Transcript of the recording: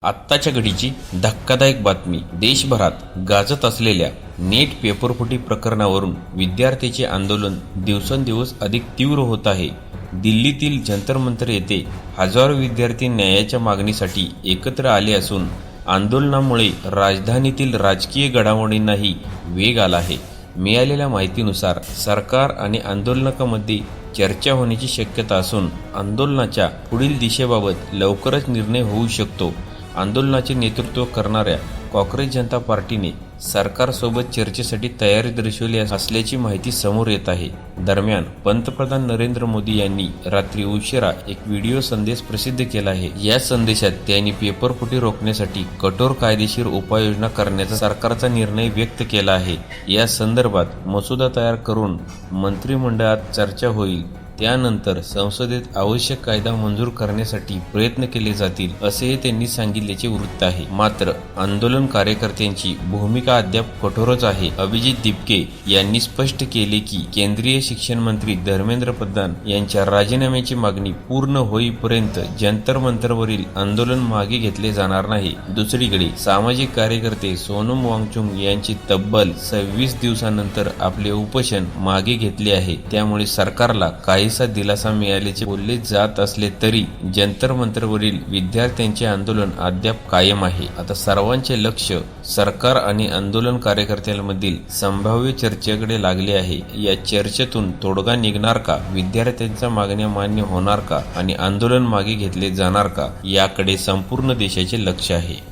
आत्ताच्या घडीची धक्कादायक बातमी. देशभरात गाजत असलेल्या नेट पेपरफुटी प्रकरणावरून विद्यार्थ्यांचे आंदोलन दिवसेंदिवस अधिक तीव्र होत आहे. दिल्लीतील जंतर मंतर येथे हजारो विद्यार्थी न्यायाच्या मागणीसाठी एकत्र आले असून आंदोलनामुळे राजधानीतील राजकीय घडामोडींनाही वेग आला आहे. मिळालेल्या माहितीनुसार सरकार आणि आंदोलकांमध्ये चर्चा होण्याची शक्यता असून आंदोलनाच्या पुढील दिशेबाबत लवकरच निर्णय होऊ शकतो. आंदोलनाचे नेतृत्व करणाऱ्या कॉंग्रेस जनता पार्टीने सरकारसोबत चर्चेसाठी तयारी दर्शवली असल्याची माहिती समोर येत आहे. दरम्यान पंतप्रधान नरेंद्र मोदी यांनी रात्री उशिरा एक व्हिडिओ संदेश प्रसिद्ध केला आहे. या संदेशात त्यांनी पेपरफुटी रोखण्यासाठी कठोर कायदेशीर उपाययोजना करण्याचा सरकारचा निर्णय व्यक्त केला आहे. या संदर्भात मसुदा तयार करून मंत्रिमंडळात चर्चा होईल. त्यानंतर संसदेत आवश्यक कायदा मंजूर करण्यासाठी प्रयत्न केले जातील असेही त्यांनी सांगितल्याचे वृत्त आहे. मात्र आंदोलन कार्यकर्त्यांची भूमिका अद्याप कठोरच आहे. अभिजित दिपके यांनी स्पष्ट केले की केंद्रीय शिक्षण मंत्री धर्मेंद्र प्रधान यांच्या राजीनाम्याची मागणी पूर्ण होईपर्यंत जंतर मंतरवरील आंदोलन मागे घेतले जाणार नाही. दुसरीकडे सामाजिक कार्यकर्ते सोनम वांगचुक यांची तब्बल 26 दिवसांनंतर आपले उपोषण मागे घेतले आहे. त्यामुळे सरकारला काही दिलासा मिळाल्याचे बोलले जात असले तरी जंतर मंतरवरील विद्यार्थ्यांचे आंदोलन अद्याप कायम आहे. आता सर्वांचे लक्ष सरकार आणि आंदोलन कार्यकर्त्यांमधील संभाव्य चर्चेकडे लागले आहे. या चर्चेतून तोडगा निघणार का? विद्यार्थ्यांच्या मागण्या मान्य होणार का? आणि आंदोलन मागे घेतले जाणार का? याकडे संपूर्ण देशाचे लक्ष आहे.